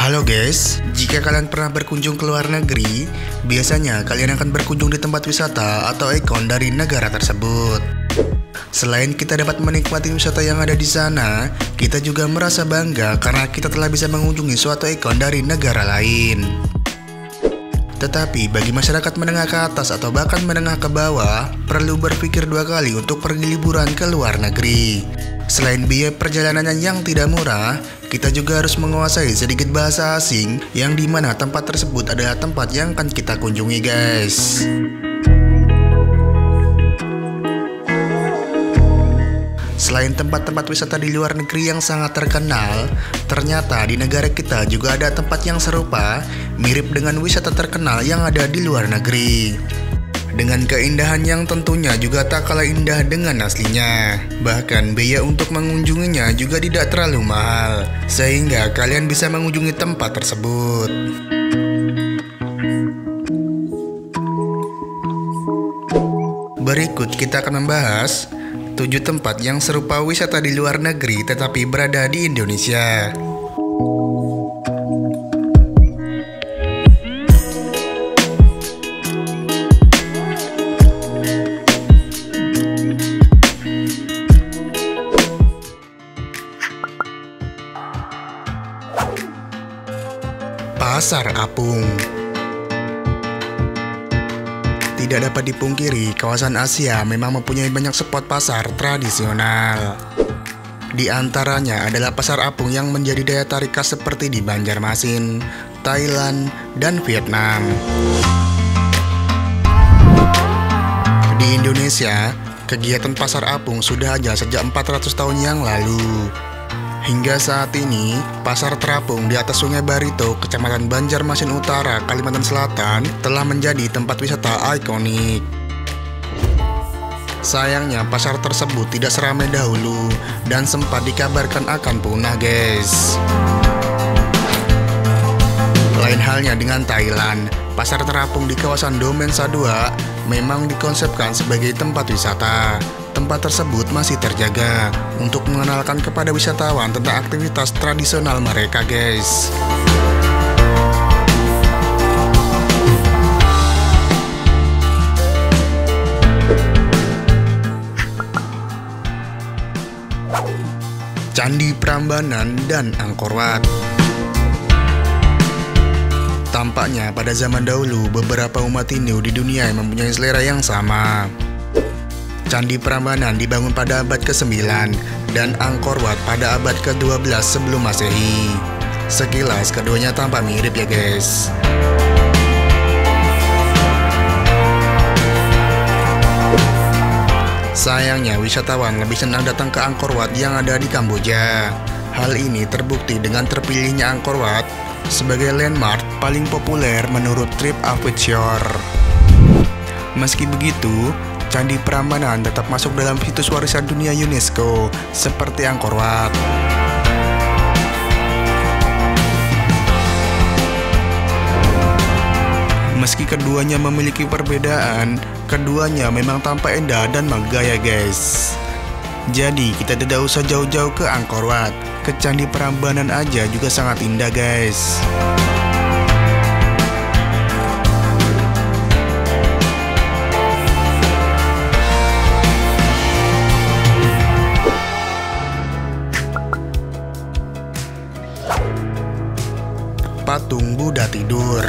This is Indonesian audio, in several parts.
Halo guys, jika kalian pernah berkunjung ke luar negeri, biasanya kalian akan berkunjung di tempat wisata atau ikon dari negara tersebut. Selain kita dapat menikmati wisata yang ada di sana, kita juga merasa bangga karena kita telah bisa mengunjungi suatu ikon dari negara lain. Tetapi bagi masyarakat menengah ke atas atau bahkan menengah ke bawah, perlu berpikir dua kali untuk pergi liburan ke luar negeri. Selain biaya perjalanannya yang tidak murah, kita juga harus menguasai sedikit bahasa asing yang dimana tempat tersebut adalah tempat yang akan kita kunjungi guys. Selain tempat-tempat wisata di luar negeri yang sangat terkenal, ternyata di negara kita juga ada tempat yang serupa, mirip dengan wisata terkenal yang ada di luar negeri. Dengan keindahan yang tentunya juga tak kalah indah dengan aslinya. Bahkan biaya untuk mengunjunginya juga tidak terlalu mahal, sehingga kalian bisa mengunjungi tempat tersebut. Berikut kita akan membahas 7 tempat yang serupa wisata di luar negeri tetapi berada di Indonesia. Pasar Apung. Tidak dapat dipungkiri, kawasan Asia memang mempunyai banyak spot pasar tradisional. Di antaranya adalah Pasar Apung yang menjadi daya tarik khas seperti di Banjarmasin, Thailand, dan Vietnam. Di Indonesia, kegiatan Pasar Apung sudah ada sejak 400 tahun yang lalu. Hingga saat ini, Pasar Terapung di atas Sungai Barito, Kecamatan Banjarmasin Utara, Kalimantan Selatan, telah menjadi tempat wisata ikonik. Sayangnya, pasar tersebut tidak seramai dahulu dan sempat dikabarkan akan punah, guys. Lain halnya dengan Thailand, Pasar Terapung di kawasan Domensa 2 memang dikonsepkan sebagai tempat wisata. Tempat tersebut masih terjaga untuk mengenalkan kepada wisatawan tentang aktivitas tradisional mereka, guys. Candi Prambanan dan Angkor Wat. Tampaknya pada zaman dahulu beberapa umat Hindu di dunia mempunyai selera yang sama. Candi Prambanan dibangun pada abad ke-9 dan Angkor Wat pada abad ke-12 sebelum Masehi. Sekilas keduanya tampak mirip ya guys. Sayangnya wisatawan lebih senang datang ke Angkor Wat yang ada di Kamboja. Hal ini terbukti dengan terpilihnya Angkor Wat sebagai landmark paling populer menurut TripAdvisor. Meski begitu, Candi Prambanan tetap masuk dalam situs warisan dunia UNESCO seperti Angkor Wat. Meski keduanya memiliki perbedaan, keduanya memang tampak indah dan megah ya guys. Jadi kita tidak usah jauh-jauh ke Angkor Wat, ke Candi Prambanan aja juga sangat indah guys. Patung Buddha tidur.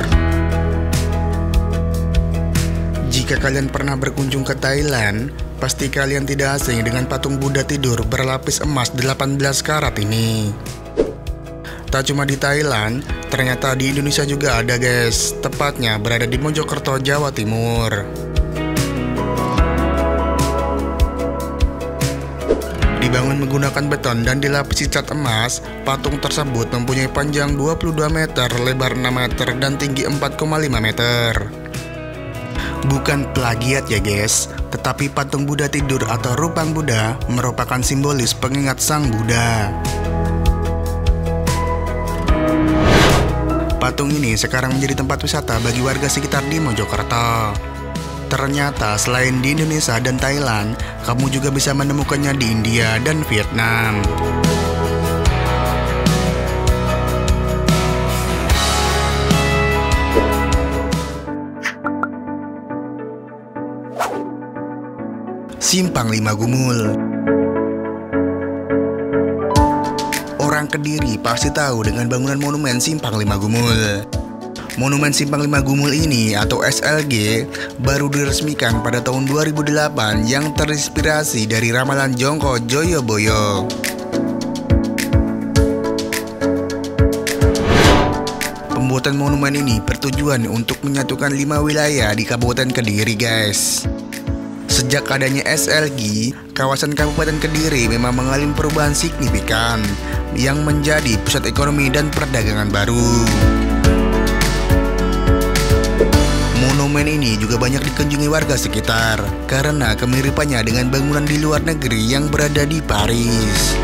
Jika kalian pernah berkunjung ke Thailand, pasti kalian tidak asing dengan patung Buddha tidur berlapis emas 18 karat ini. Tak cuma di Thailand, ternyata di Indonesia juga ada guys, tepatnya berada di Mojokerto, Jawa Timur. Dibangun menggunakan beton dan dilapisi cat emas, patung tersebut mempunyai panjang 22 meter, lebar 6 meter, dan tinggi 4,5 meter. Bukan plagiat ya guys, tetapi patung Buddha tidur atau rupang Buddha merupakan simbolis pengingat Sang Buddha. Patung ini sekarang menjadi tempat wisata bagi warga sekitar di Mojokerto. Ternyata selain di Indonesia dan Thailand, kamu juga bisa menemukannya di India dan Vietnam. Simpang Lima Gumul. Orang Kediri pasti tahu dengan bangunan monumen Simpang Lima Gumul. Monumen Simpang Lima Gumul ini atau SLG baru diresmikan pada tahun 2008 yang terinspirasi dari ramalan Jongko Joyoboyo. Pembuatan monumen ini bertujuan untuk menyatukan 5 wilayah di Kabupaten Kediri, guys. Sejak adanya SLG, kawasan Kabupaten Kediri memang mengalami perubahan signifikan yang menjadi pusat ekonomi dan perdagangan baru. Monumen ini juga banyak dikunjungi warga sekitar karena kemiripannya dengan bangunan di luar negeri yang berada di Paris.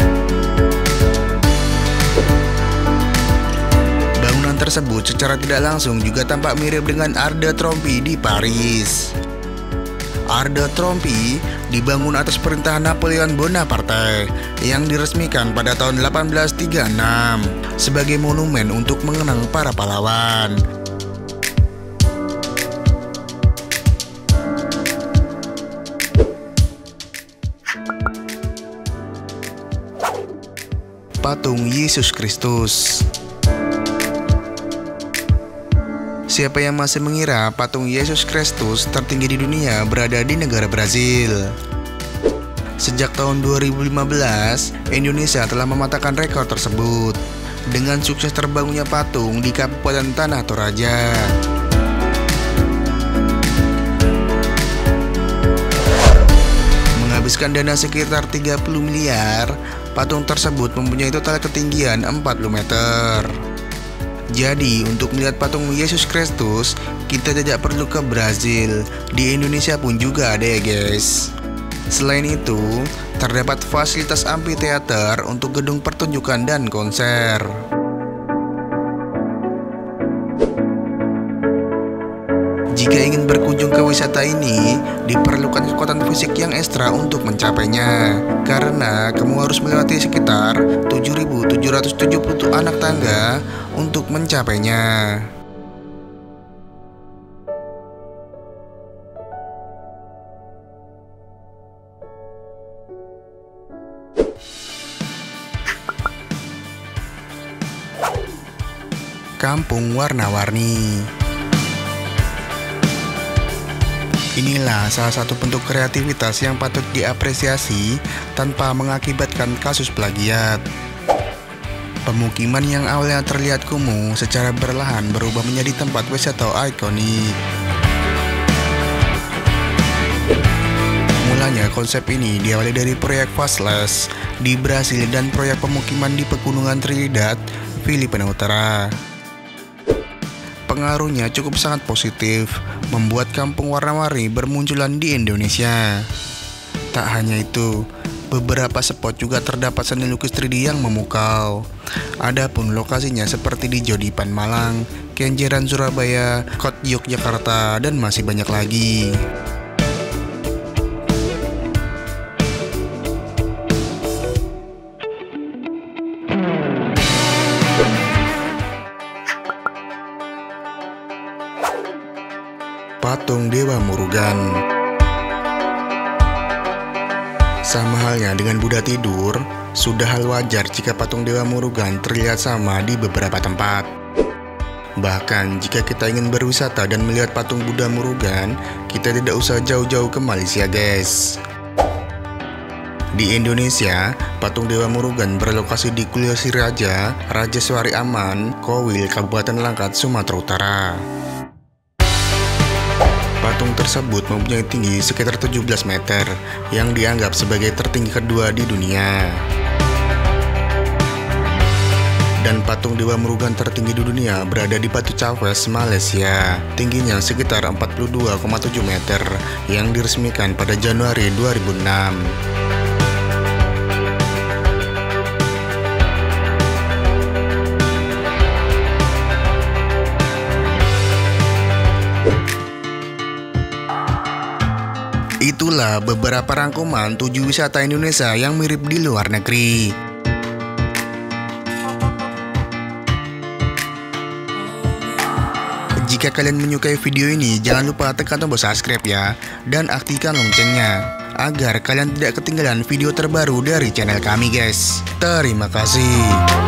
Tersebut secara tidak langsung juga tampak mirip dengan Arc de Triomphe di Paris. Arc de Triomphe dibangun atas perintah Napoleon Bonaparte yang diresmikan pada tahun 1836 sebagai monumen untuk mengenang para pahlawan. Patung Yesus Kristus. Siapa yang masih mengira patung Yesus Kristus tertinggi di dunia berada di negara Brazil? Sejak tahun 2015, Indonesia telah mematahkan rekor tersebut dengan sukses terbangunnya patung di Kabupaten Tanah Toraja. Menghabiskan dana sekitar 30 miliar, patung tersebut mempunyai total ketinggian 40 meter. Jadi, untuk melihat patung Yesus Kristus, kita tidak perlu ke Brazil. Di Indonesia pun juga ada ya guys. Selain itu, terdapat fasilitas amphitheater untuk gedung pertunjukan dan konser. Jika ingin berkunjung ke wisata ini, diperlukan kekuatan fisik yang ekstra untuk mencapainya. Karena kamu harus melewati sekitar 7.770 anak tangga untuk mencapainya. Kampung Warna-Warni. Inilah salah satu bentuk kreativitas yang patut diapresiasi tanpa mengakibatkan kasus plagiat. Pemukiman yang awalnya terlihat kumuh secara perlahan berubah menjadi tempat wisata ikonik. Mulanya konsep ini diawali dari proyek Faceless di Brasil dan proyek pemukiman di Pegunungan Trinidad, Filipina Utara. Pengaruhnya cukup sangat positif, membuat kampung warna-warni bermunculan di Indonesia. Tak hanya itu, beberapa spot juga terdapat seni lukis 3D yang memukau. Adapun lokasinya seperti di Jodipan Malang, Kenjeran Surabaya, Kot Yogyakarta, dan masih banyak lagi. Patung Dewa Murugan. Sama halnya dengan Buddha tidur, sudah hal wajar jika patung Dewa Murugan terlihat sama di beberapa tempat. Bahkan jika kita ingin berwisata dan melihat patung Buddha Murugan, kita tidak usah jauh-jauh ke Malaysia guys. Di Indonesia, patung Dewa Murugan berlokasi di Kulia Siraja, Rajaswari Aman, Kowil, Kabupaten Langkat, Sumatera Utara. Patung tersebut mempunyai tinggi sekitar 17 meter, yang dianggap sebagai tertinggi kedua di dunia. Dan patung Dewa Murugan tertinggi di dunia berada di Batu Cawes, Malaysia. Tingginya sekitar 42,7 meter, yang diresmikan pada Januari 2006. Itulah beberapa rangkuman 7 wisata Indonesia yang mirip di luar negeri. Jika kalian menyukai video ini, jangan lupa tekan tombol subscribe ya, dan aktifkan loncengnya. agar kalian tidak ketinggalan video terbaru dari channel kami guys. Terima kasih.